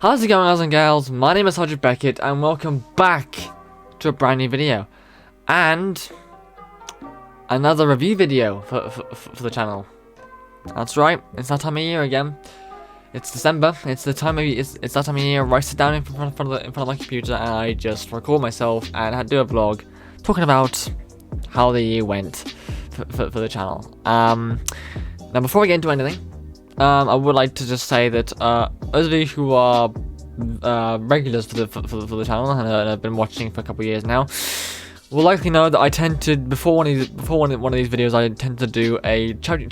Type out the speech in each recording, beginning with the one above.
How's it going, guys and gals? My name is Beckett and welcome back to a brand new video and another review video for the channel. That's right, it's that time of year again. It's December. It's the time of it's that time of year where I sit down in front of my computer and I just record myself and do a vlog talking about how the year went for the channel. Now before we get into anything, I would like to just say that those of you who are regulars for the channel and have been watching for a couple of years now will likely know that I tend to before one of these videos I tend to do a charity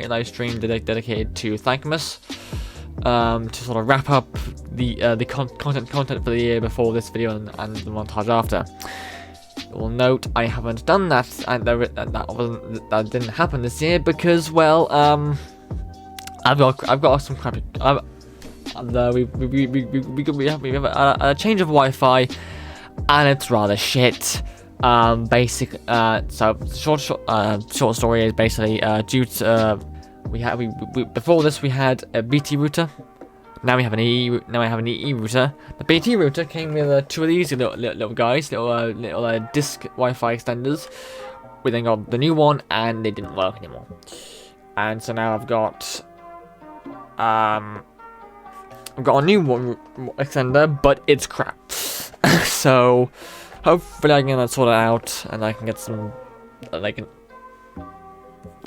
live stream dedicated to Thankmas, to sort of wrap up the content for the year before this video and the montage after. You will note I haven't done that, and that didn't happen this year because, well, I've got some crappy. We have a change of Wi-Fi, and it's rather shit. So short story is basically due to before this we had a BT router. Now we have an EE router. The BT router came with two of these little guys, little disc Wi-Fi extenders. We then got the new one, and they didn't work anymore. And so now I've got a new one extender, but it's crap. So hopefully I can get that sorted out, and I can get some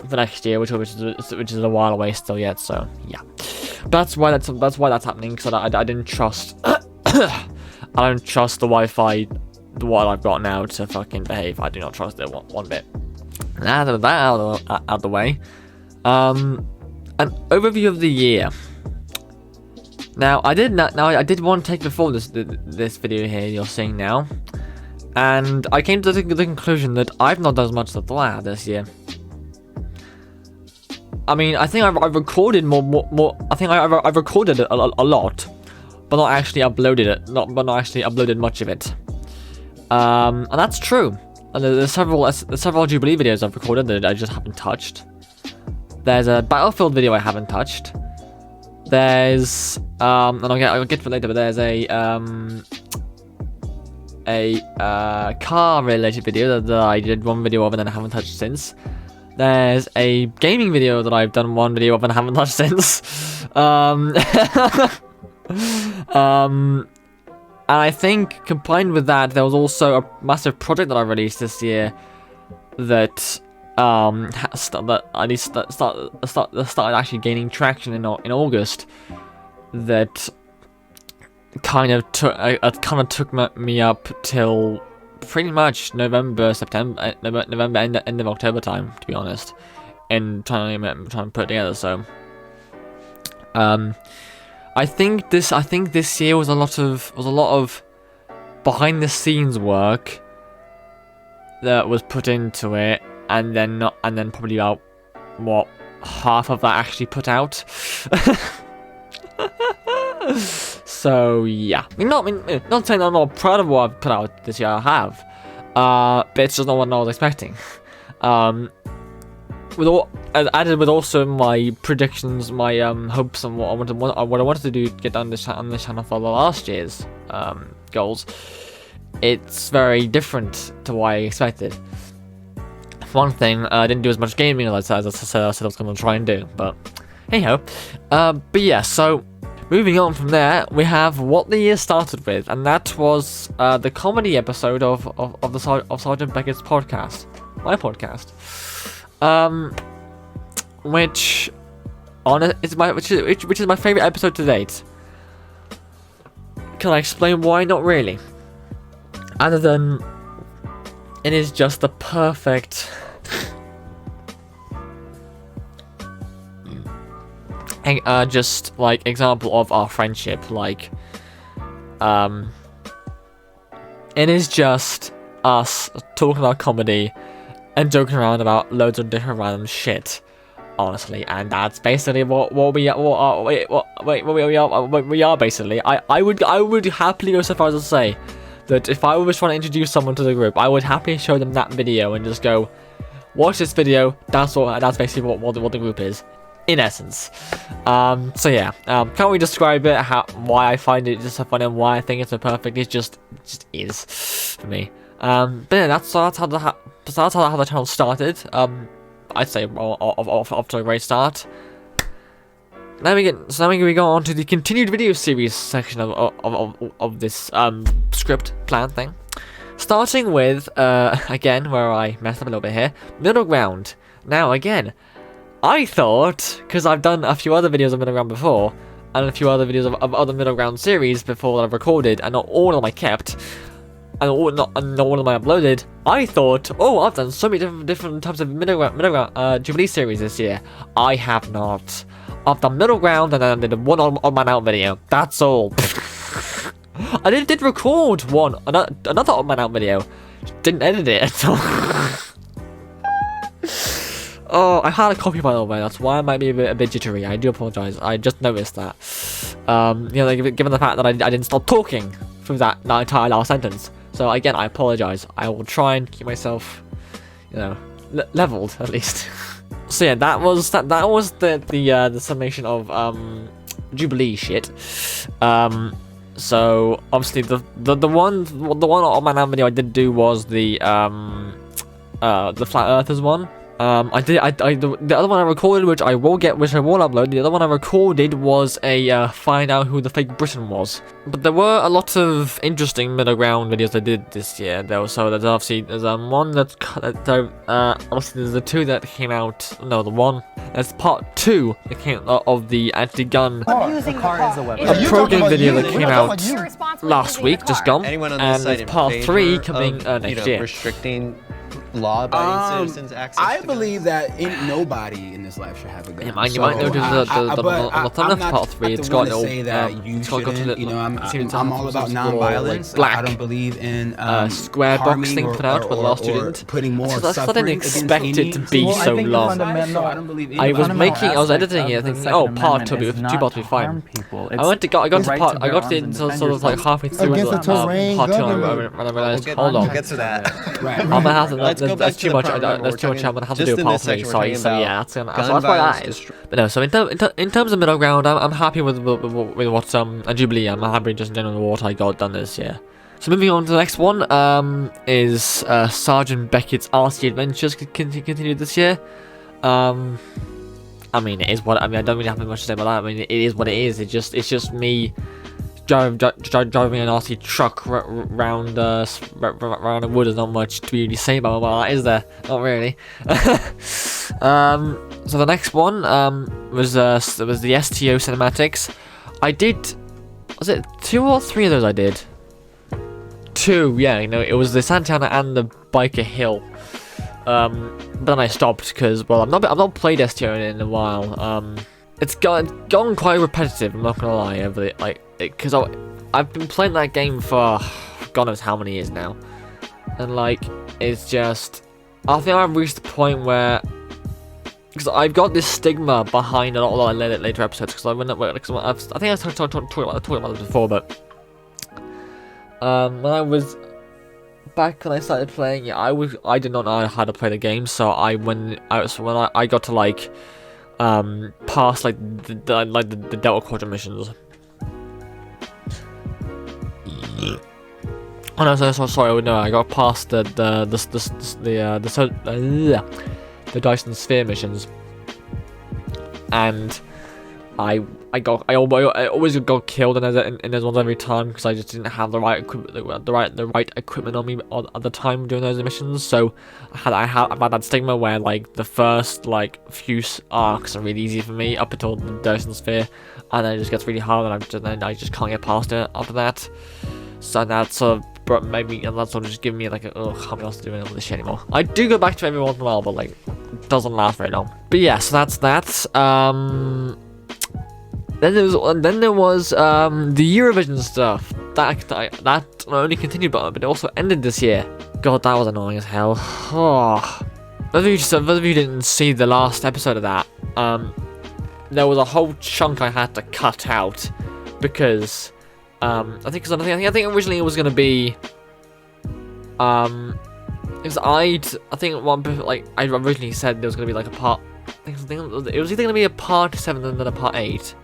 for next year, which is a while away still yet. So yeah, that's why that's happening, because I didn't trust I don't trust the Wi-Fi what I've got now to fucking behave. I do not trust it one bit. Now that out of the way, an overview of the year. Now I did one take before this video here you're seeing now, and I came to the conclusion that I've not done as much as I thought I had this year. I mean, I think I've recorded more. I think I've recorded it a lot, but not actually uploaded it. Not actually uploaded much of it. And that's true. And there's several Jubilee videos I've recorded that I just haven't touched. There's a Battlefield video I haven't touched. There's and I'll get to it later, but there's a car related video that I did one video of and then I haven't touched since. There's a gaming video that I've done one video of and haven't touched since. And I think combined with that, there was also a massive project that I released this year that started actually gaining traction in August. That kind of took me up till pretty much November, end of October time, to be honest, and trying to put it together. So, I think this year was a lot of behind the scenes work that was put into it, and then probably about half of that actually put out. So yeah, not saying I'm not proud of what I've put out this year. I have, but it's just not what I was expecting. Added with also my predictions, my hopes, and what I wanted to do to get on this channel for the last year's goals. It's very different to what I expected. For one thing, I didn't do as much gaming as I said I was going to try and do, but hey ho. But yeah, so. Moving on from there, we have what the year started with, and that was the comedy episode of Sergeant Beckett's podcast, my podcast, which is my favorite episode to date. Can I explain why? Not really. Other than it is just the perfect. Just like example of our friendship, like it is just us talking about comedy and joking around about loads of different random shit, honestly, and that's basically what we are basically. I would happily go so far as to say that if I was trying to introduce someone to the group, I would happily show them that video and just go, watch this video. That's basically what the group is. in essence. So yeah, can't really describe it, why I find it just so funny and why I think it's so perfect. It just is for me. But yeah, that's how the channel started. I'd say off to a great start. Now we go on to the continued video series section of this script plan thing. Starting with again, where I messed up a little bit here, middle ground. Now again, I thought, because I've done a few other videos of middle ground before, and a few other videos of other middle ground series before that I've recorded, and not all of them I kept, and not all of them I uploaded. I thought, oh, I've done so many different types of middle ground Jubilee series this year. I have not. I've done middle ground, and then I did one on my out video. That's all. I did record another on my out video. Didn't edit it at all. Oh, I had a copy by the way. That's why I might be a bit jittery. I do apologize. I just noticed that. You know, given the fact that I didn't stop talking through that entire last sentence. So again, I apologize. I will try and keep myself, you know, leveled at least. So yeah, that was the summation of Jubilee shit. So obviously the one on my now video I did do was the Flat Earthers one. The other one I recorded, which I will upload. The other one I recorded was a find out who the fake Britain was. But there were a lot of interesting middle ground videos I did this year. There's obviously one that's obviously there's the two that came out. No, the one that's part 2 that came out of the anti-gun pro game video that came out last week, just gone, and there's part 3 coming next year. Restricting law-abiding citizens access I believe that nobody in this life should have a gun. Yeah, you might notice on the thumbnail part 3, it's got no. I'm all about non-violence. Black I don't believe in square box thing put out, but the last didn't. Putting more I didn't expect it to be so long. I was editing it, thinking, oh, part 2 parts will be fine. I got to sort of like halfway through part 2, and I realized, hold on. Get to that. Right. That's too much. There's too much. I'm gonna have to do a part 3. So yeah, that's why that is. But no, so in terms of middle ground, I'm happy with what Jubilee. I'm happy just in general with what I got done this year. So moving on to the next one, is Sergeant Beckett's RC Adventures continued this year. I mean, it is what I don't really have much to say about that. I mean, it is what it is. It's just me driving an RC truck round the wood. There's not much to really say about that, is there? Not really. So the next one was the STO cinematics. I did, was it 2 or 3 of those I did? 2, yeah. You know, it was the Santana and the Biker Hill. But then I stopped because, well, I've not played STO in a while. It's gone quite repetitive. I'm not gonna lie, over it, because I've been playing that game for God knows how many years now, and like it's just, I think I've reached the point where, because I've got this stigma behind a lot of later episodes, because I think I talked about this before, but when I was back when I started playing, yeah, I did not know how to play the game, so when I got to like past like the Delta Quadrant missions. Oh no, so sorry. No, I got past the Dyson Sphere missions, and I always got killed in those ones every time because I just didn't have the right equipment on me at the time during those missions. So I've had that stigma where like the first like few arcs are really easy for me up until the Dyson Sphere, and then it just gets really hard, and I just can't get past it after that. So that sort of that's sort of just giving me like a, I can't be asked to do all this shit anymore. I do go back to it every once in a while, but like it doesn't last very long. But yeah, so that's that. Then there was the Eurovision stuff that not only continued but it also ended this year. God, that was annoying as hell. Oh. Those of you didn't see the last episode of that, there was a whole chunk I had to cut out because I think originally it was gonna be because I originally said there was gonna be like a part it was either going to be a part 7 and then a part 8,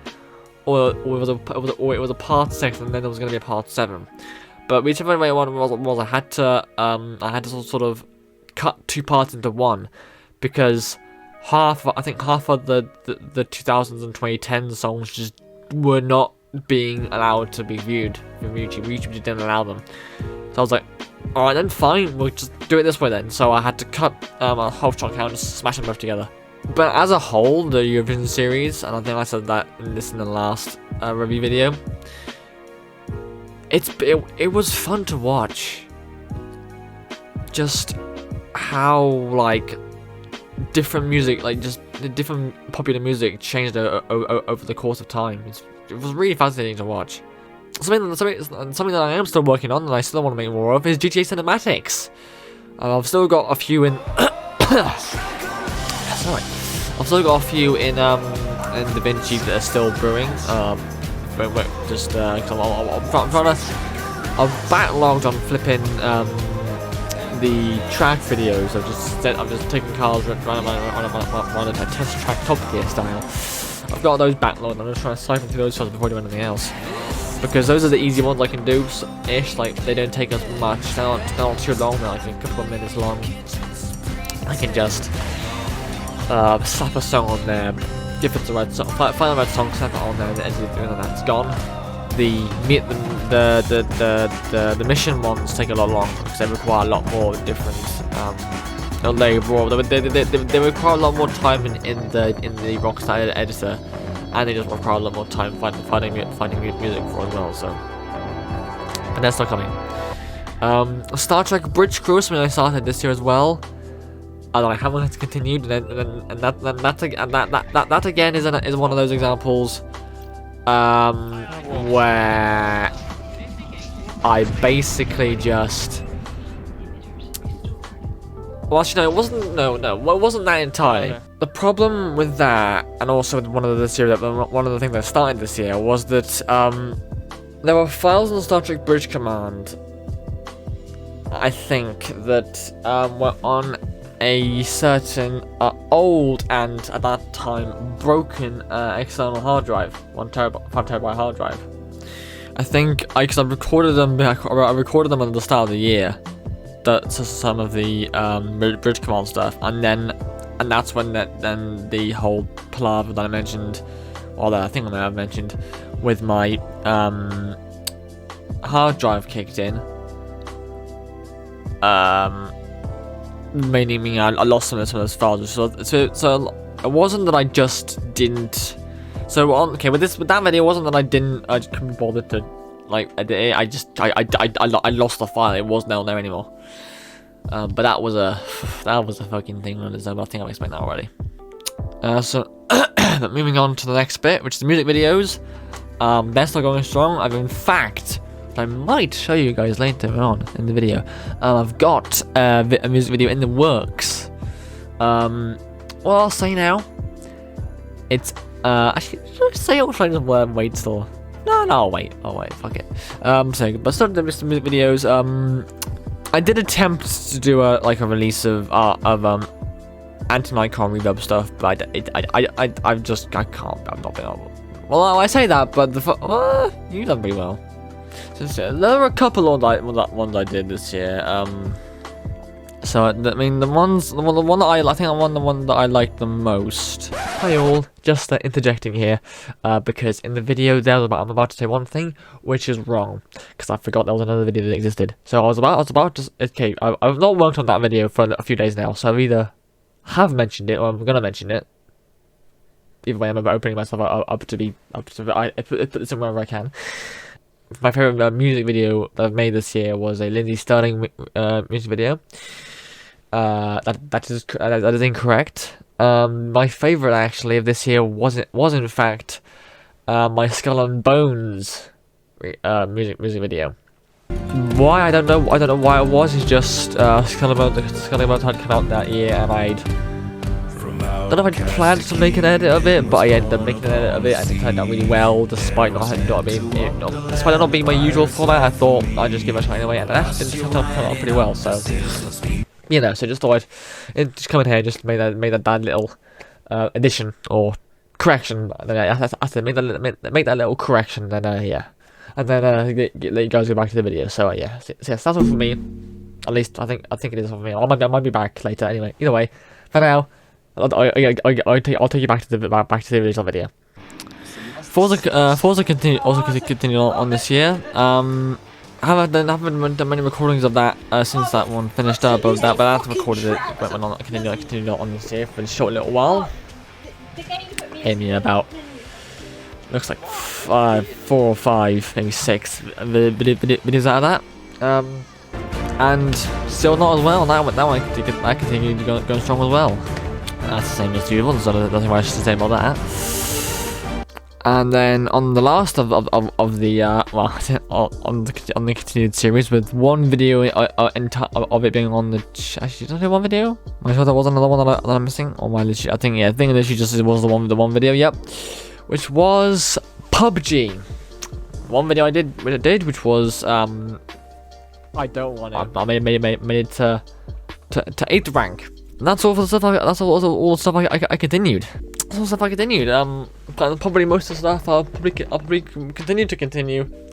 or it was a part 6 and then there was going to be a part 7. But whichever way it was, I had to sort of cut 2 parts into one, because I think half of the 2000s and 2010 songs just were not being allowed to be viewed from YouTube. YouTube just didn't allow them. So I was like, alright then, fine, we'll just do it this way then. So I had to cut a whole chunk out and just smash them both together. But as a whole, the Eurovision series, and I think I said that in the last review video, it was fun to watch. Just how, like, different music, like just the different popular music changed over the course of time. It was really fascinating to watch. Something that I am still working on and I still want to make more of is GTA cinematics. I've still got a few in. Sorry, I've still got a few in DaVinci that are still brewing. Just cause I'm backlogged on flipping the track videos. I'm just taking cars running a test track Top Gear style. I've got those backlogged. I'm just trying to siphon through those shots before I do anything else, because those are the easy ones I can do ish. Like, they don't take us much. They're not too long. They're like a couple of minutes long. I can just slap a song on there, if it's the right song, find the right song, slap it on there, and then that's gone. The mission ones take a lot longer because they require a lot more different labor. They require a lot more time in the Rockstar editor, and they just require a lot more time finding music for as well. So, and that's not coming. Star Trek Bridge Crew, something I started this year as well. And I haven't continued, and that again is one of those examples where I basically just, well, actually, no, it wasn't. No, it wasn't that entirely. Okay. The problem with that, and also with one of the things that started this year, was that there were files on Star Trek Bridge Command, I think, that were on a certain old and at that time broken external hard drive, 5 terabyte hard drive. I think because I recorded them at the start of the year, that's some of the bridge command stuff, and that's when then the whole palaver that I mentioned, or that I think I may have mentioned, with my hard drive kicked in. Meaning I lost some of those files. So it wasn't that I just didn't. So with that video, it wasn't that I just couldn't bother to, like, I lost the file. It wasn't on there anymore. But that was a fucking thing on its own. I think I've explained that already. But moving on to the next bit, which is the music videos. They're still going strong. In fact, I might show you guys later on in the video. I've got a music video in the works. Well, I'll say now. It's actually, should I say or should I just wait still? No, I'll wait. Fuck it. But starting the music videos. I did attempt to do a release of anti-Nikon reverb stuff, but I can't. I'm not being able. Well, I say that, but you've done pretty well. So there were a couple of ones I did this year. So I mean, the one that I liked the most. Hi all, just interjecting here, because in the video I'm about to say one thing which is wrong, because I forgot there was another video that existed. So I was about to. Okay, I've not worked on that video for a few days now, so I either have mentioned it or I'm gonna mention it. Either way, I'm opening myself up to I put this in wherever I can. My favorite music video that I've made this year was a Lindsay Sterling music video. That is incorrect. My favorite actually of this year was in fact my Skull and Bones music video. Why I don't know why it was. It's just Skull and Bones had come out that year, and I don't know if I planned to make an edit of it, but I ended up making an edit of it, and it turned out really well, despite not being my usual format. I thought I'd just give it a try anyway, and it actually turned out pretty well. So, so just thought I'd just come in here, just made that little addition or correction. I said make that little correction. Then yeah, and then let you guys go back to the video. So yeah, so yes, that's all for me. At least I think it is for me. I might be back later anyway. Either way, for now, I'll take you back to the original video. Forza continue on this year. I haven't done many recordings of that since that one finished up, but I recorded it went on continued on this year for a short little while. Maybe about looks like 4 or 5, maybe 6 videos out of that. And still not as well. That one continued going strong as well. That's the same as the other ones, so there's nothing much to say about that. And then on the last of the on the continued series, with one video of it being on the actually, did I do one video? Am I sure there was another one that I'm missing? Or I think yeah, I think literally just was the one video. Yep, which was PUBG. One video I did, which was I don't want it. I made it to 8th rank. And that's all for the stuff. That's all the stuff I continued. That's all the stuff I continued. Probably most of the stuff I'll probably continue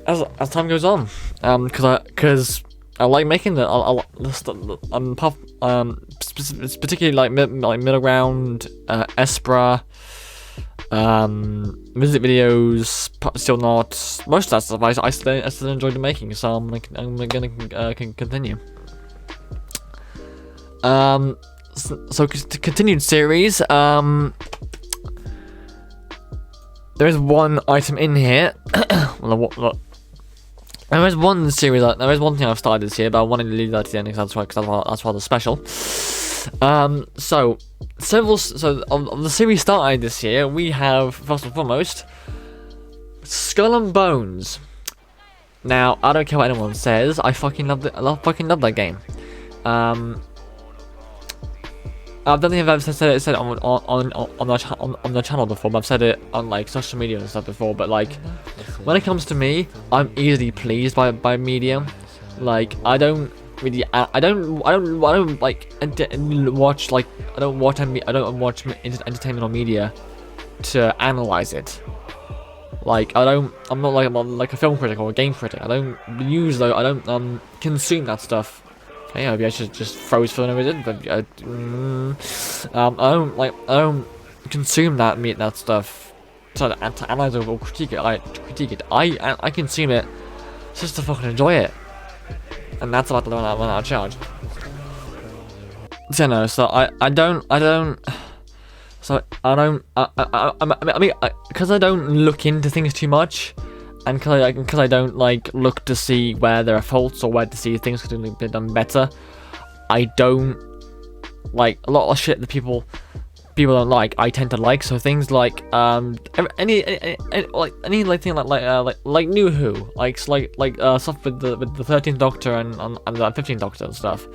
as time goes on. Because I like making the particularly like middle ground, Espra, music videos. Still not most of that stuff. I still enjoyed the making, so I'm gonna continue. So continued series. There is one item in here. There is one series. There is one thing I've started this year, but I wanted to leave that to the end because that's rather special. So of the series started this year, we have first and foremost Skull and Bones. Now I don't care what anyone says. I fucking love that game. I don't think I've ever said it on the channel before, but I've said it on like social media and stuff before. But like, when it comes to me, I'm easily pleased by media. Like, I don't like watch entertainment or media to analyze it. Like, I'm not like a film critic or a game critic. I don't consume that stuff. Okay, maybe I should just froze for no reason, but I don't consume that stuff to analyze or critique it. I consume it just to fucking enjoy it, and that's about the one I charge. So no, so I mean, because I don't look into things too much. And because I don't like look to see where there are faults or where to see things could have been done better, I don't like a lot of shit that people don't like. I tend to like, so things like any thing like New Who, like stuff with the 13th Doctor and the 15th Doctor and stuff.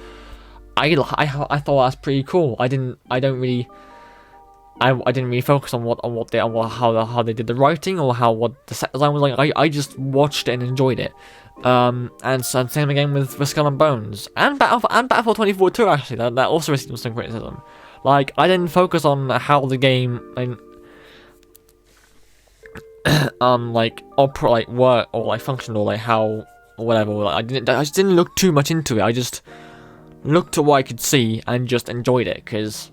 I thought that's pretty cool. I didn't really focus on how they did the writing or what the set design was like. I just watched it and enjoyed it. And same again with Skull and Bones and Battlefield 2042. Actually, that also received some criticism. Like, I didn't focus on how the game work or function or how or whatever. Like, I just didn't look too much into it. I just looked at what I could see and just enjoyed it because,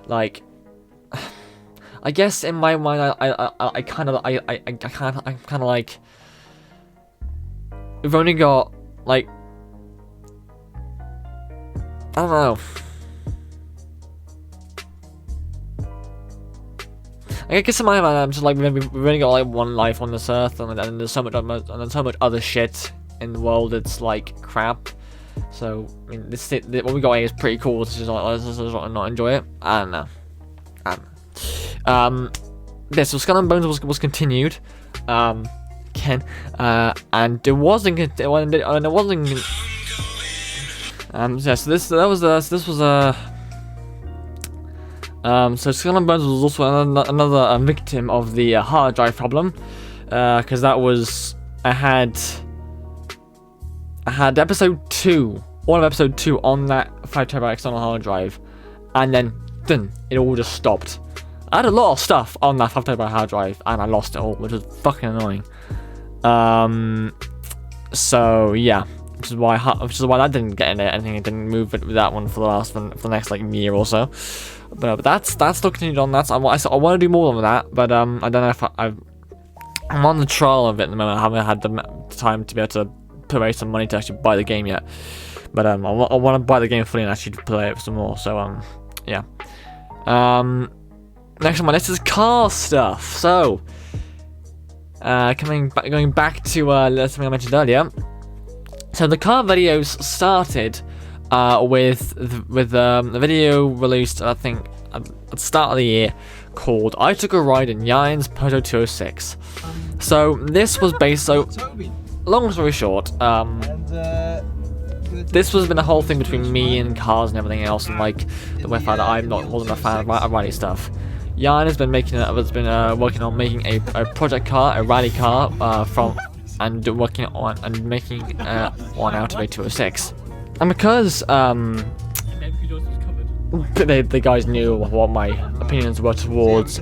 like, I guess in my mind, I kind of like, we've only got like, I don't know. I guess in my mind, I'm just like, we've only got like one life on this earth, and there's so much other shit in the world that's like crap. So I mean, what we got here is pretty cool. Let's just not enjoy it. I don't know. Yeah, so Skull and Bones was continued, and it wasn't. Yeah, so so Skull and Bones was also another victim of the hard drive problem, because that was I had episode 2, all of episode 2 on that 5 TB external hard drive, and then sudden, it all just stopped. I had a lot of stuff on that 5TB hard drive, and I lost it all, which was fucking annoying. So yeah, which is why that didn't get in it. I think it didn't move with that one for the next like year or so. But that's still continued on. I want to do more than that, but I don't know if I'm on the trial of it at the moment. I haven't had the time to be able to put away some money to actually buy the game yet. But I want to buy the game fully and actually play it some more. So yeah. Next on my list is car stuff. So going back to something I mentioned earlier. So the car videos started with the video released, I think, at the start of the year, called "I Took a Ride in Yain's Peugeot 206." So this was based. So long story short, this was been a whole thing between me and cars and everything else, and like the fact that wasn't a fan of rally stuff. Yain has been working on making a project car, a rally car, working on and making one out of a 206. And because the guys knew what my opinions were towards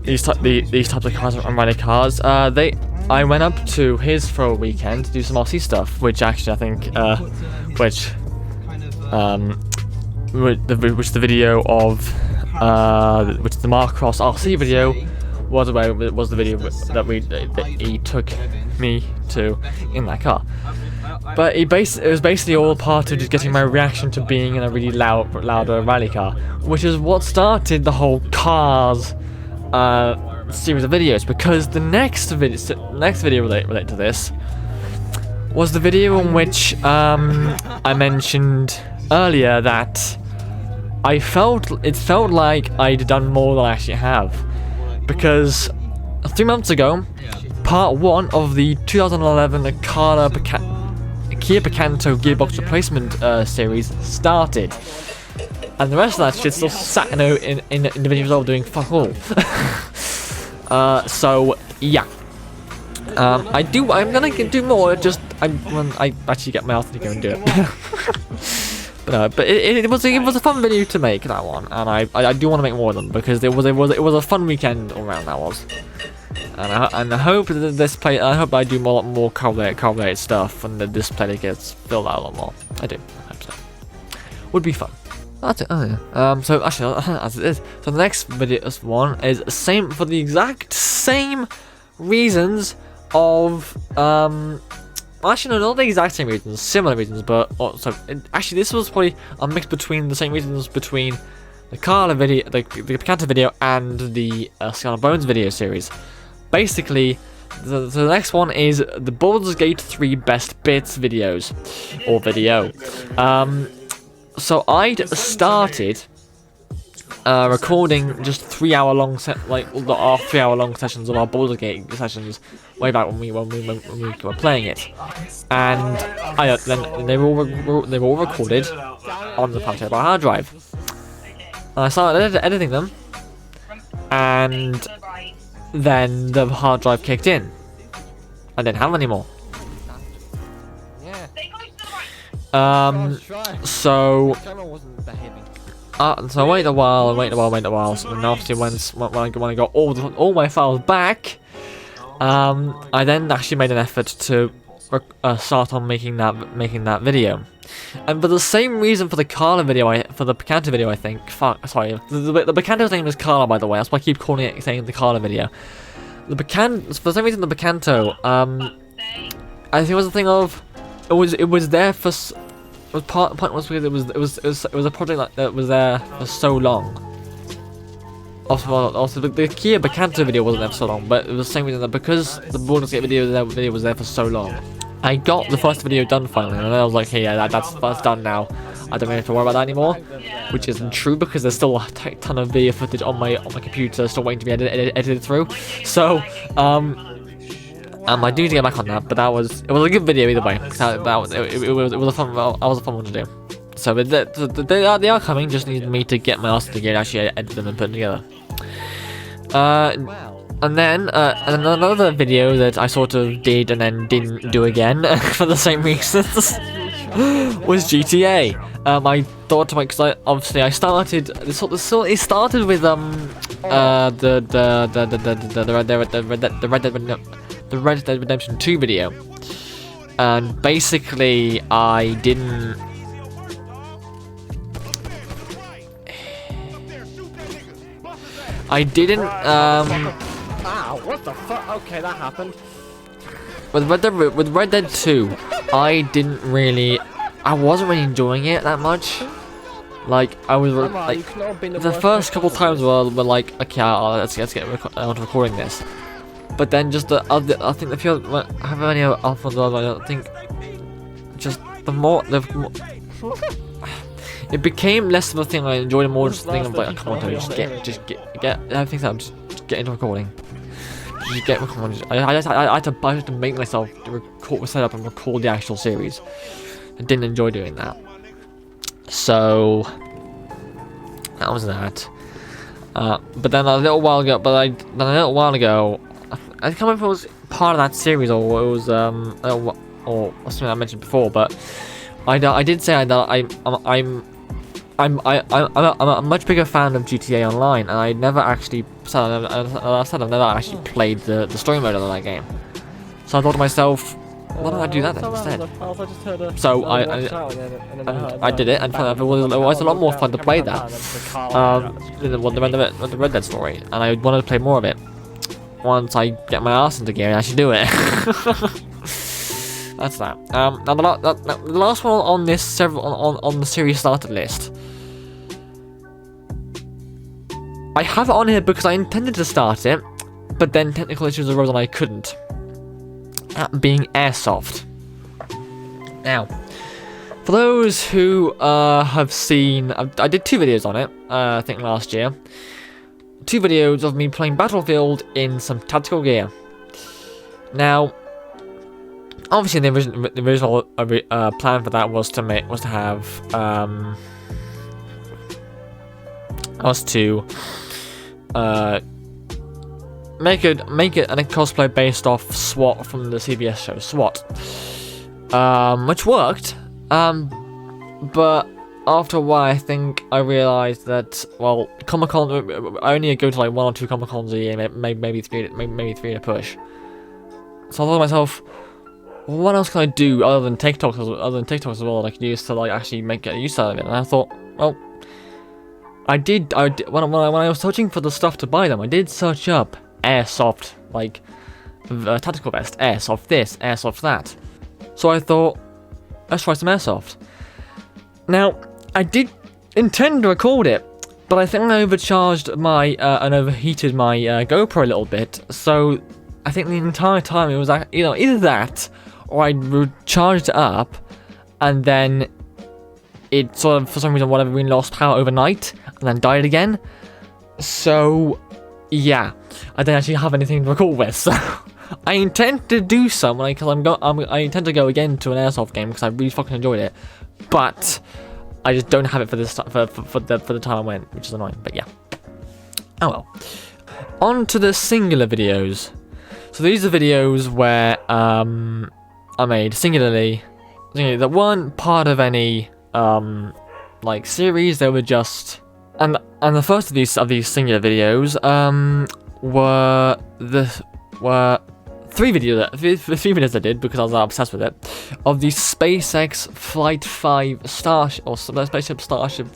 these types of cars and rally cars, I went up to his for a weekend to do some RC stuff, which actually I think which the video of which the Marcross RC video was the video that he took me to in that car. But it was basically all part of just getting my reaction to being in a really louder rally car, which is what started the whole cars series of videos. Because the next video related to this was the video in which I mentioned earlier that it felt like I'd done more than I actually have, because 3 months ago, part 1 of the 2011 Kia Picanto gearbox replacement series started, and the rest of that shit still sat in the videos all doing fuck all. So yeah, I'm gonna do more when I actually get my ass to go and do it. But it was a fun video to make, that one, and I do want to make more of them, because it was a fun weekend all around, that was. And I hope that I hope I do more car related stuff, and that this play gets filled out a lot more. I do. I hope so. Would be fun. That's it. Oh yeah. So actually, as it is. So the next video one is for the exact same reasons of actually, no, not the exact same reasons, similar reasons, but actually this was probably a mix between the same reasons between the Carla video, the Picanto video, and the Skull and Bones video series. Basically, the next one is the Baldur's Gate 3 Best Bits videos, or video. So I'd started recording just 3 hour long our 3 hour long sessions of our Baldur's Gate sessions way back when we were playing it, and then they were all recorded on the 5TB hard drive. And I started editing them, and then the hard drive kicked in. I didn't have any more. So I waited a while, so then obviously when I got all my files back, I then actually made an effort to start on making that video. And for the same reason for the Carla video, for the Picanto video, I think. Sorry, the Picanto's name is Carla, by the way. That's why I keep saying the Carla video. For the same reason, the Picanto, I think it was a thing of, it was there for. The point was because it was a project that was there for so long. Also the Kia Picanto video wasn't there for so long, but it was the same reason that because the Baldur's Gate video was there for so long, I got the first video done finally, and I was like, hey, yeah, that's done now. I don't really have to worry about that anymore, which isn't true because there's still a ton of video footage on my computer still waiting to be edited through. So I do need to get back on that, but it was a good video either way. It was a fun one to do. So they are coming. Just need me to get my ass together and actually edit them and put them together. And then another video that I sort of did and then didn't do again for the same reasons. was GTA. I thought to because I started it started with the Red Dead Redemption 2 video, and basically I didn't. Ow, what the fuck? Okay, that happened. With Red Dead 2, I wasn't really enjoying it that much. Like, I was like, the first couple times were like, okay, let's get on to recording this. But then just I think the few, I have any other I don't think, just the more, it became less of a thing I enjoyed, more just a thing of like, come on, Tony, just get everything up, just get into recording. Just get recording. I had to make myself set up and record the actual series. I didn't enjoy doing that. So that was that. But then a little while ago, I can't remember if it was part of that series or it was or something I mentioned before. But I did say that I'm a much bigger fan of GTA Online, and I never actually I've never actually played the story mode of that game. So I thought to myself, why don't I do that then instead? So I did it, and found out it was a lot more fun to play that than the Red Dead story, and I wanted to play more of it once I get my ass into gear and actually do it. That's that. Now the last one on this on the series started list. I have it on here because I intended to start it, but then technical issues arose and I couldn't. That being Airsoft. Now, for those who have seen, I did 2 videos on it, I think last year. 2 videos of me playing Battlefield in some tactical gear. Now, obviously the original plan for that was to make it a cosplay based off SWAT from the CBS show SWAT, which worked. But after a while, I think I realized that, well, Comic-Con, I only go to like 1 or 2 Comic-Cons a year, maybe 3 to push. So I thought to myself, what else can I do other than TikToks as well that I can use to like actually get use out of it? And I thought, well, I did when I was searching for the stuff to buy them, I did search up Airsoft, like tactical vest, Airsoft this, Airsoft that. So I thought, let's try some Airsoft. Now, I did intend to record it, but I think I overcharged and overheated my GoPro a little bit. So I think the entire time it was either that, or I charged it up, and then it sort of, for some reason, we lost power overnight, and then died again. So, yeah, I don't actually have anything to record with. So, I intend to do some, because I intend to go again to an Airsoft game because I really fucking enjoyed it, but I just don't have it for this for the time I went, which is annoying. But yeah, oh well. On to the singular videos. So these are videos where I made singularly that weren't part of any like series. They were just and the first of these singular videos were 3 videos I did because I was obsessed with it, of the SpaceX Flight 5 Starship or Spaceship Starship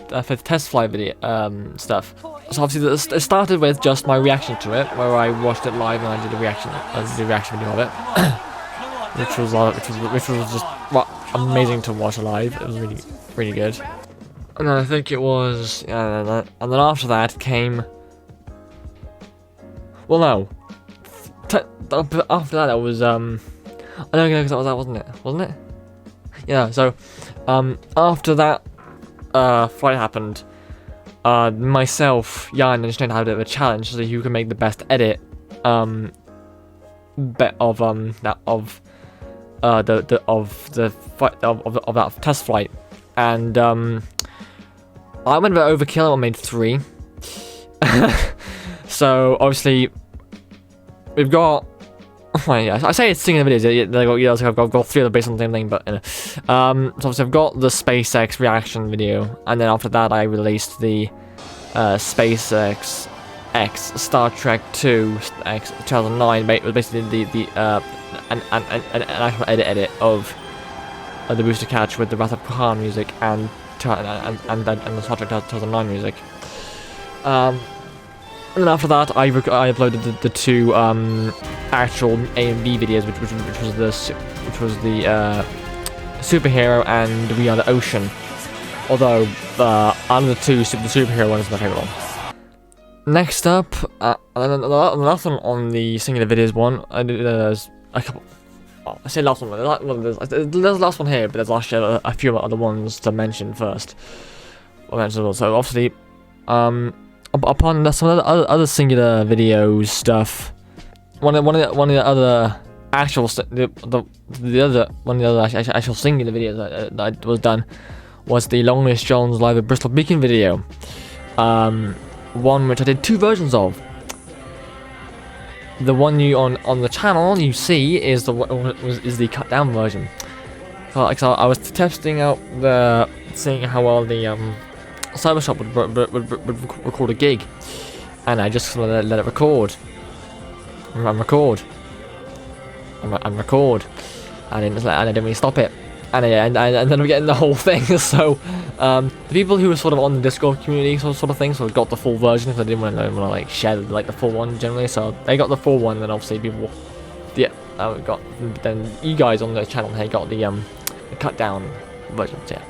5th test flight video stuff. So obviously it started with just my reaction to it, where I watched it live and I did a reaction video of it, which was just amazing to watch live. It was really good. And then I think it was and then after that came. Well, no. After that, it was I don't know, because that was that, wasn't it? Yeah. So after that flight happened, myself, Jan, and Shane had a bit of a challenge so that you can make the best edit of that test flight, and I went a bit overkill. I made 3. So obviously we've got Well, yeah, I say it's singing the videos. I've got 3 of them based on the same thing, but you know. So obviously I've got the SpaceX reaction video, and then after that I released the SpaceX X Star Trek 2 X 2009. It was basically an actual edit of the Booster Catch with the Wrath of Khan music and the Star Trek 2009 music. And then after that, I uploaded the 2 actual A and B videos, which was the superhero and We Are the Ocean. Although out of the 2, the superhero one is my favorite one. Next up, the last one on the singular videos one, there's a couple. I say last one. There's the last one here, but there's actually a few other ones to mention first. So obviously, upon some of the other singular videos stuff, one of the other actual actual singular videos that was done was the Longlist Jones live at Bristol Beacon video. One which I did 2 versions of. The one you on the channel you see is the cut down version. So I was testing out seeing how well the Cybershop would record a gig, and I just let it record and record. I didn't really stop it, and I ended up getting the whole thing. So the people who were sort of on the Discord community sort of thing, sort of got the full version because I didn't want to like share like the full one generally. So they got the full one, and then obviously people, then you guys on the channel here got the cut down versions. Yeah.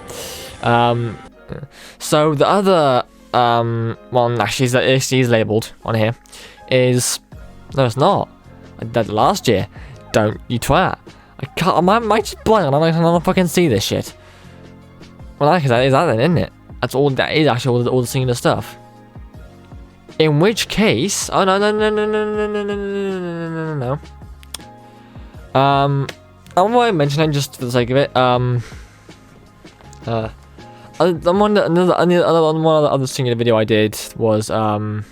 So the other one actually is labelled on here is no, it's not. I did that last year. Don't you twat. I might just blind. I don't fucking see this shit. Well, that is that then, isn't it? That's all. That is actually all the singular stuff. In which case, oh no. I won't mention it just for the sake of it. One other singular video I did was oh no,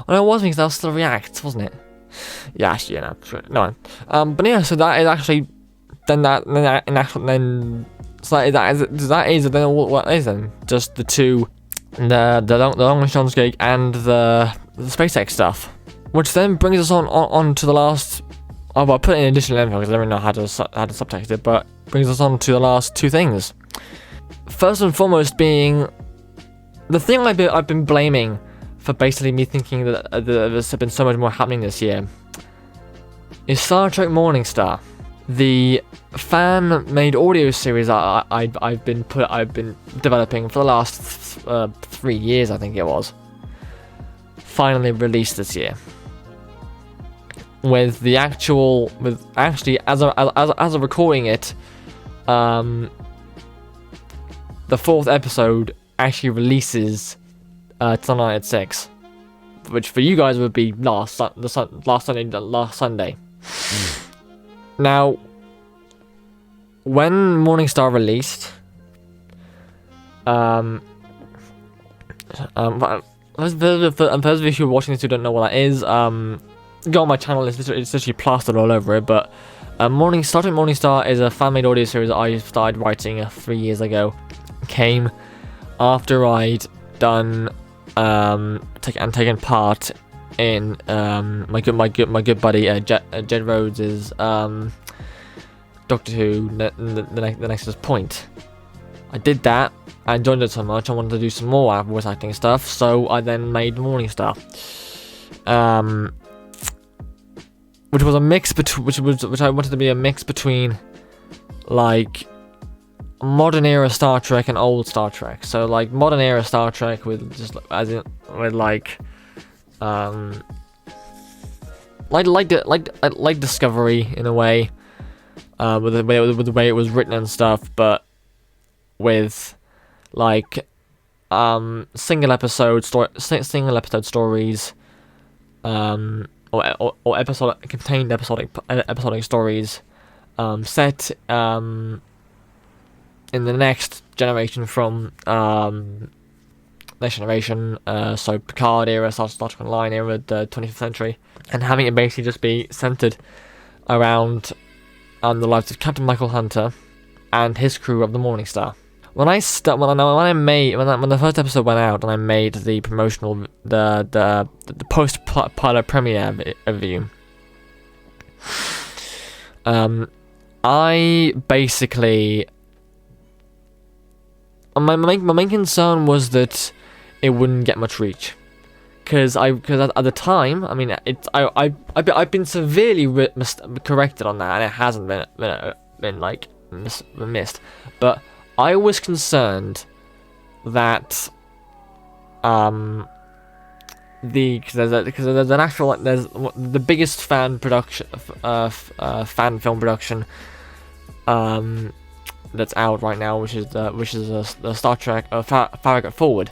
it wasn't because that was still React, wasn't it? Yeah, actually, yeah, no, sure, no. But yeah, so that is actually then what is then just the 2, the Long John's gig and the SpaceX stuff, which then brings us on to the last. Oh, well, I put in additional info because I don't know how to subtext it, but brings us on to the last 2 things. First and foremost being the thing I've been blaming for basically me thinking that there's been so much more happening this year is Star Trek Morningstar, the fan-made audio series I've been developing for the last 3 years, I think it was. Finally released this year. As of recording it, the 4th episode actually releases tonight at 6, which for you guys would be last Sunday. Now, when Morningstar released, for those of you who are watching this who don't know what that is, go on my channel. It's literally plastered all over it. But Morningstar is a fan-made audio series that I started writing 3 years ago. Came after I'd done taken part in my good buddy Jed Rhodes's Doctor Who the Nexus Point. I did that. I enjoyed it so much. I wanted to do some more voice acting stuff, so I then made Morningstar, which was a mix which I wanted to be a mix between like modern era Star Trek and old Star Trek. So like modern era Star Trek with just like Discovery in a way, with the way it was written and stuff, but with like single episode stories, or episodic stories, set in the next generation from Next Generation, so Picard era, Star Trek Online era, the 25th century, and having it basically just be centered around the lives of Captain Michael Hunter and his crew of the Morning Star. When the first episode went out and I made the promotional the post pilot premiere review, I basically my main concern was that it wouldn't get much reach, because at the time, I mean, I've been severely corrected on that, and it hasn't been like missed, but I was concerned that because there's an actual, there's the biggest fan film production that's out right now, which is the Star Trek Farragut Forward.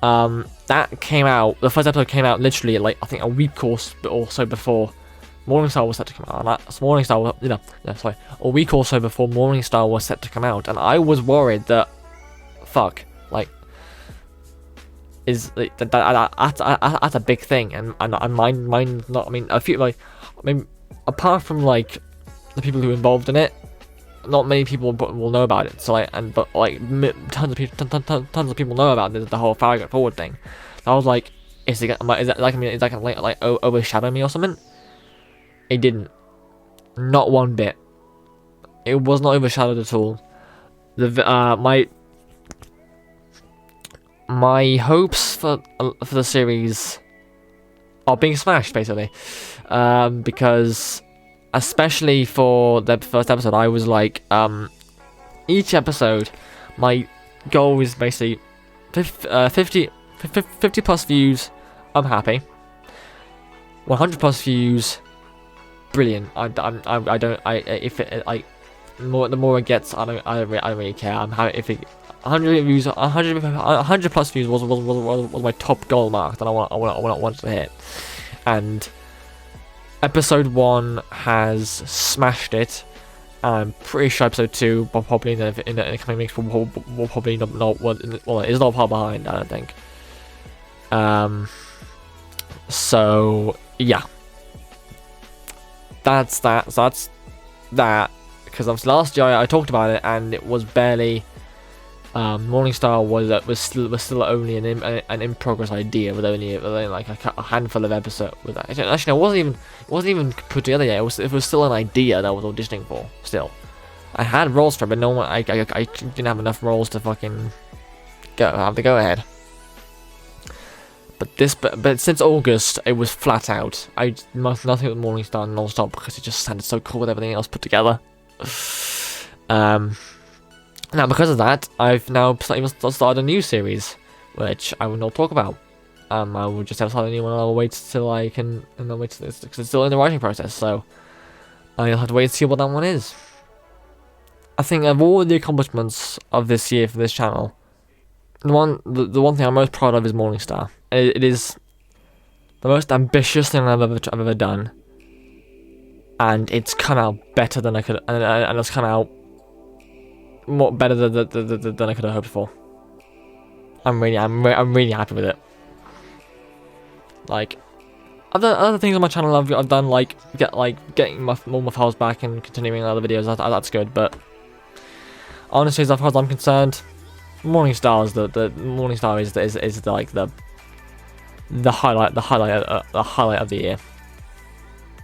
That came out. The first episode came out literally like I think a week or so before Morning Star was set to come out. A week or so before Morning Star was set to come out, and I was worried that, that's a big thing, and mine not. I mean, apart from like the people who are involved in it, not many people will know about it. So tons of people know about the whole Farragut Forward thing. I was like, is that gonna overshadow me or something? It didn't. Not one bit. It was not overshadowed at all. My hopes for the series are being smashed, basically, because especially for the first episode, I was like, each episode, my goal is basically 50 plus views. I'm happy. 100 plus views. Brilliant. The more it gets, I don't really care. I'm happy if it 100 plus views was my top goal mark that I want to hit, and episode 1 has smashed it. I'm pretty sure episode 2 will probably in the coming weeks will probably not it is not far behind, I don't think. So yeah, that's that. So that's that. Because obviously last year I talked about it, and it was barely. Morning Star was still only an in progress idea with only like a handful of episodes. With that, actually, it wasn't even put together yet. It was still an idea that I was auditioning for. Still, I had roles for it, but no one. I didn't have enough roles to fucking have the go ahead. But since August, it was flat out. Nothing with Morning Star non-stop, because it just sounded so cool with everything else put together. Now, because of that, I've now started a new series, which I will not talk about. I will just have to start a new one, and I'll wait till I can, and I'll wait till because it's still in the writing process, so I'll have to wait to see what that one is. I think of all the accomplishments of this year for this channel, the one thing I'm most proud of is Morning Star. It is the most ambitious thing I've ever done, and it's come out better than I could, and it's come out more better than I could have hoped for. I'm really happy with it. Like other things on my channel, I've done like getting all my files back and continuing other videos. That's good, but honestly, as far as I'm concerned, Morning Star is the Morning Star is like the highlight of the year.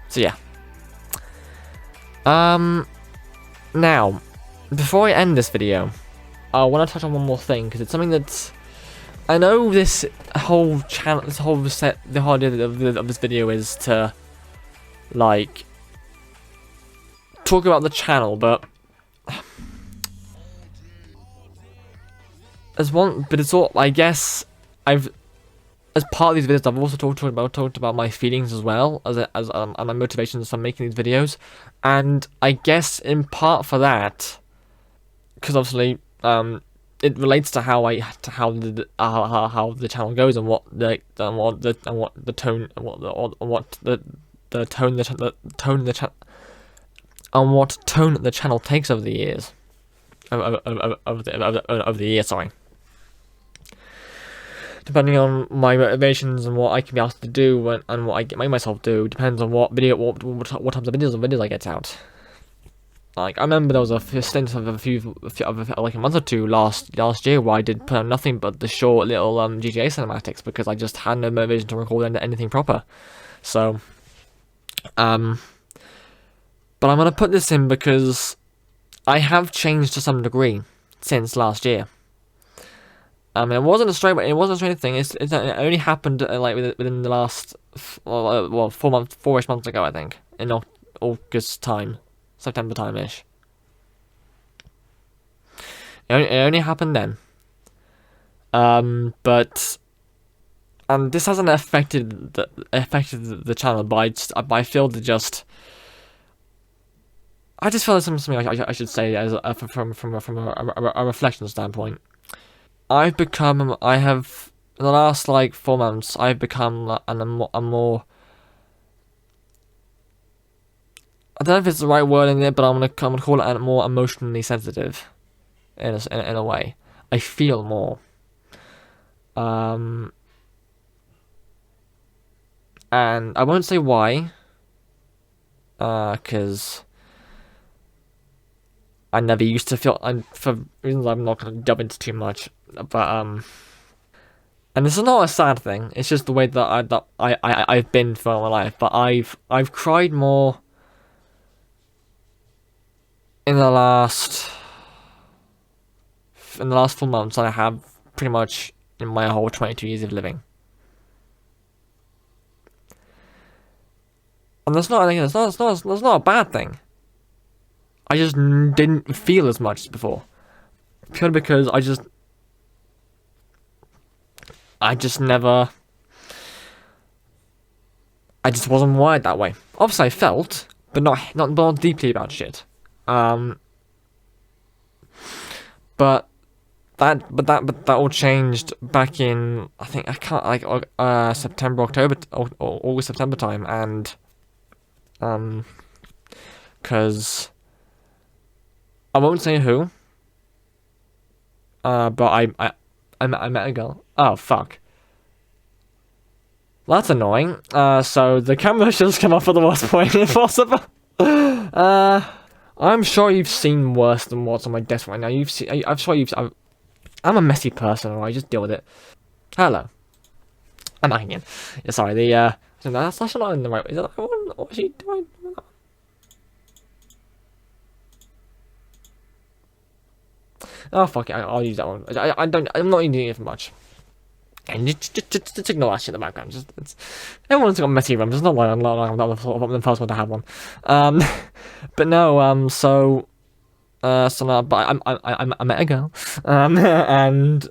So yeah. Now, before I end this video, I want to touch on one more thing, because it's something that I know this whole channel, the whole idea of this video is to like talk about the channel, but it's all, I guess as part of these videos, I've also talked about my feelings as well as my motivations for making these videos, and I guess in part for that, because obviously it relates to how the channel goes, and what the tone the channel takes over the years, over the year. Sorry. depending on my motivations and what I can be asked to do and what I get make myself do, depends on what types of videos I get out. Like, I remember there was a stint of like a month or two last year where I did put out nothing but the short little GTA cinematics because I just had no motivation to record anything proper. So, but I'm gonna put this in because I have changed to some degree since last year. It wasn't a straight thing. It only happened like within the last 4-ish months ago, I think, in August time, September time ish. It only happened then. But this hasn't affected the channel, but I feel to just. I just feel there's something I should say as from a reflection standpoint. I have in the last like 4 months I've become a more I don't know if it's the right word in it, but I'm gonna call it more emotionally sensitive in a way. I feel more. And I won't say why, because I never used to feel, for reasons I'm not gonna delve into too much. But and this is not a sad thing. It's just the way that I've been for my life. But I've cried more in the last 4 months than I have pretty much in my whole 22 years of living. And that's not a bad thing. I just didn't feel as much as before, purely because I just wasn't wired that way. Obviously, I felt, but not deeply about shit. But that all changed back in September, October, or August, September time, and because I won't say who. But I met a girl. Oh fuck. That's annoying. So the camera just come off at the worst point possible. I'm sure you've seen worse than what's on my desk right now. I'm a messy person, alright, just deal with it. Hello. I'm back again. Yeah, sorry, that's actually not in the right way. Is that the one? Or is do I do that? Oh fuck it, I'll use that one. I'm not using it for much. And just ignore that shit in the background. Everyone's got messy rooms. It's not like I'm not the first one to have one. But no. So no. But I met a girl. And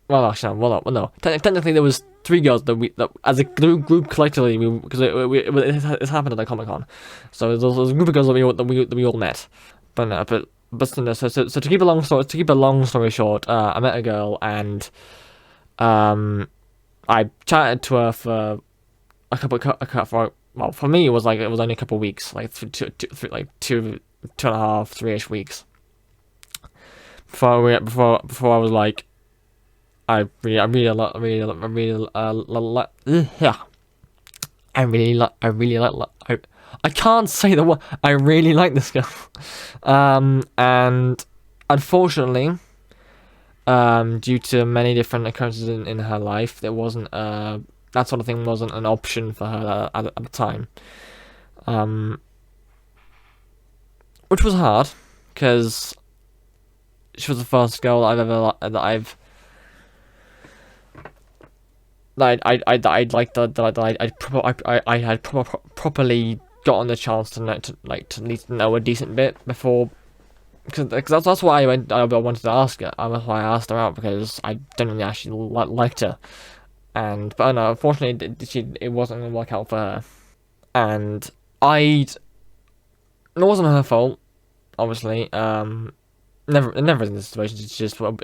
well, actually, well, no. Technically, there was 3 girls that as a group collectively, because it happened at the Comic-Con. So there was a group of girls that we all met. But no, but so to keep a long story short, I met a girl and I chatted to her for well, for me it was only a couple of weeks, like two and a half, 3-ish weeks. Before I was like, I really like. I can't say the word. I really like this girl, and unfortunately, due to many different occurrences in her life, there wasn't that sort of thing wasn't an option for her at the time, which was hard because she was the first girl I'd properly gotten the chance to at least know a decent bit before, because that's why I wanted to ask her. That's why I asked her out, because I genuinely actually liked her, but no, unfortunately it wasn't gonna work out for her, and it wasn't her fault, obviously. Never in this situation. It's just what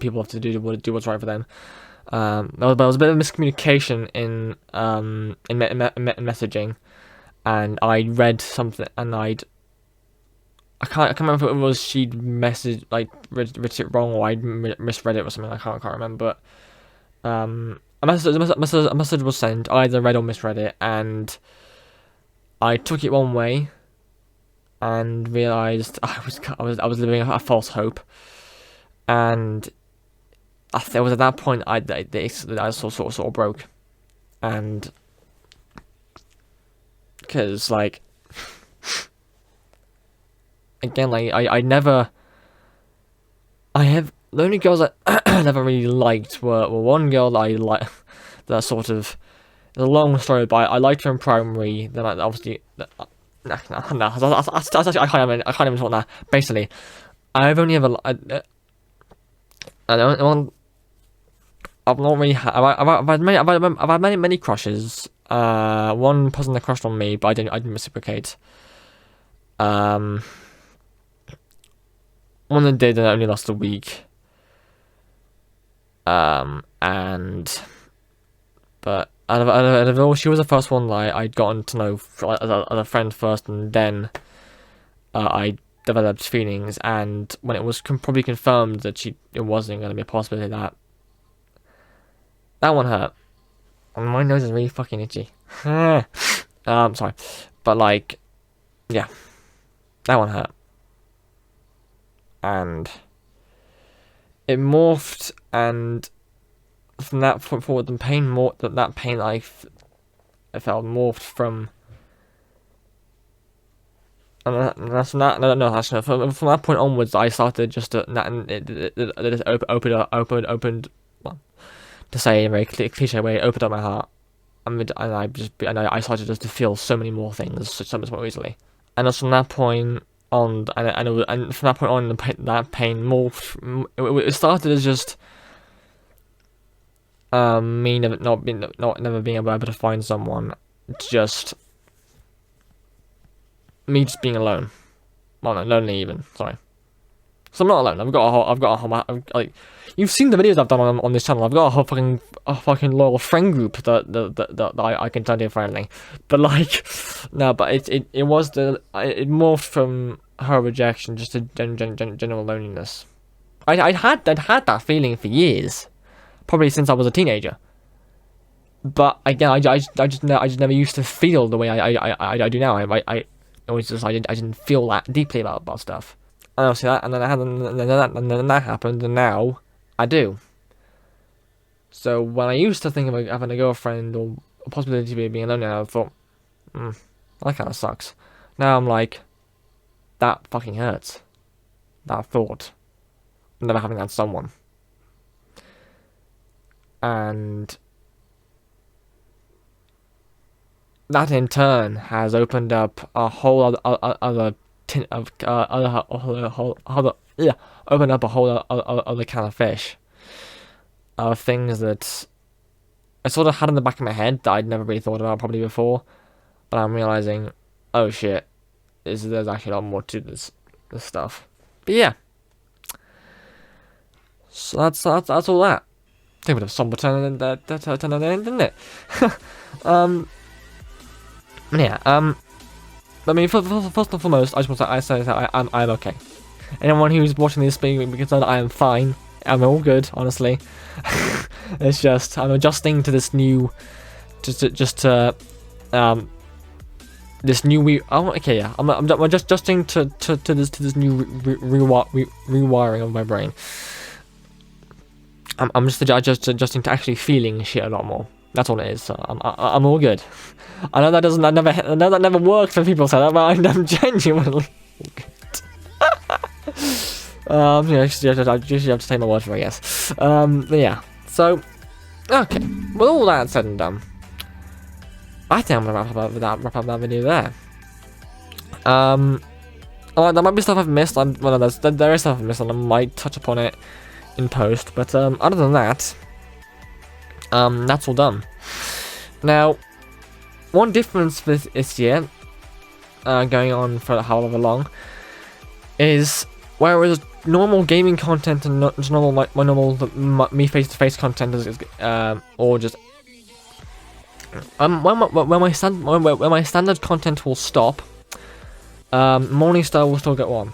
people have to do what's right for them. There was a bit of miscommunication in messaging, and I read something, and I can't remember if it was she'd messaged, like, read it wrong, or I'd misread it or something. I can't remember. But a message was sent. I either read or misread it, and I took it one way, and realized I was living a false hope, and it was at that point I sort of broke, and because like. Again, like the only girls that I never really liked were one girl that I like, that sort of, it's a long story, but I liked her in primary. Then I obviously, I can't even talk now. Basically, I've only ever, I've not really had, I've had many crushes. One person that crushed on me, but I didn't reciprocate. One that did, and only lost a week. But out of all, she was the first one that I'd gotten to know as a friend first, and then I developed feelings. And when it was probably confirmed that it wasn't going to be a possibility, that one hurt. And my nose is really fucking itchy. Sorry, but like, yeah, that one hurt. And it morphed, and from that point forward, that pain I felt morphed from. And from that point onwards, I started just to opened, well, to say in a very cliche way, opened up my heart, and I started just to feel so many more things so much more easily. And it's from that point on, and from that point on, that pain morphed. It started as just me never being able to find someone, just me just being alone. Well, no, lonely even. Sorry. So I'm not alone. I've got a whole like, you've seen the videos I've done on this channel. I've got a fucking loyal friend group that I can turn to for anything. But like, no, but it morphed from her rejection just to general loneliness. I'd had that feeling for years, probably since I was a teenager. But again, I just never used to feel the way I do now. I always just I didn't feel that deeply about stuff. And obviously that, and then that happened, and now I do. So when I used to think of having a girlfriend or a possibility of being alone, I thought, that kind of sucks. Now I'm like, that fucking hurts. That thought, never having had someone, and that in turn has opened up a whole other opened up a whole other can of fish of things that I sort of had in the back of my head that I'd never really thought about probably before, but I'm realizing, oh shit, there's actually a lot more to this stuff. But yeah, so that's all that. I think a bit of somber turn didn't it? Yeah. I mean, first and foremost, I just want to say that I'm okay. Anyone who's watching this being concerned, I am fine. I'm all good, honestly. It's just I'm adjusting to this new, this new I'm just adjusting to this new rewiring of my brain. I'm just adjusting to actually feeling shit a lot more. That's all it is. So I'm all good. I know that never works when people say that, but I'm genuinely good. I just have to take my word for it, I guess. But yeah. So, okay. With all that said and done, I think I'm gonna wrap up that video there. There might be stuff I've missed. There is stuff I've missed, and I might touch upon it in post. But other than that, that's all done. Now, one difference with this year, going on for however long, is whereas normal gaming content and me face-to-face content is or just when my standard content will stop, Morningstar will still go on.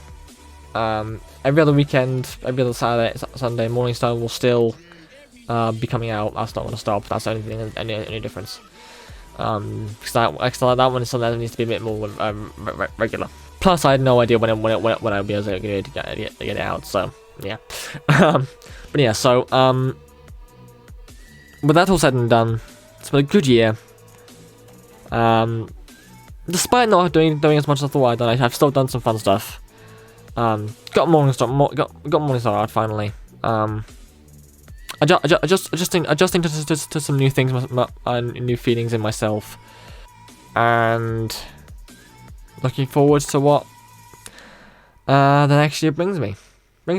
Every other weekend, every other Saturday, Sunday, Morningstar will still be coming out. That's not going to stop. That's the only thing, any difference. Because that one is something that needs to be a bit more regular. Plus, I had no idea when I'd be able to get it out. So yeah. But yeah. So with that all said and done, it's been a good year. Despite not doing as much as I thought I'd done, I've still done some fun stuff. Got Morningstar out finally. Adjusting to some new things, new feelings in myself, and looking forward to what the next year brings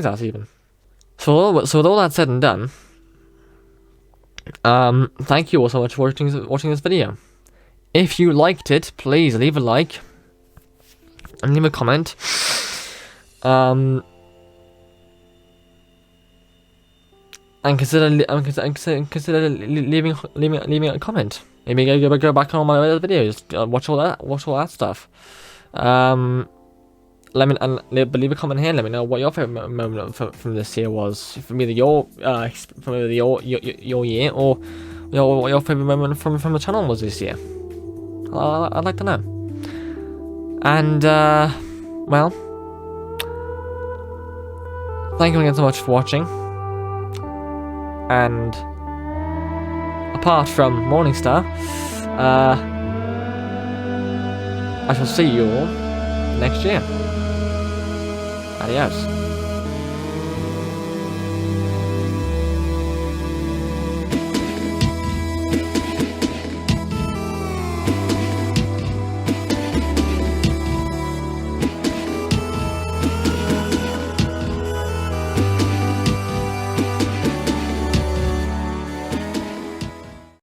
us even. So with all that said and done, thank you all so much for watching this video. If you liked it, please leave a like and leave a comment. And consider leaving a comment. Maybe go back on my other videos, watch all that stuff. Leave a comment here. Let me know what your favorite moment from this year was. From either your year or what your favorite moment from the channel was this year. I'd like to know. And well, thank you again so much for watching. And apart from Morningstar, I shall see you all next year. Adios.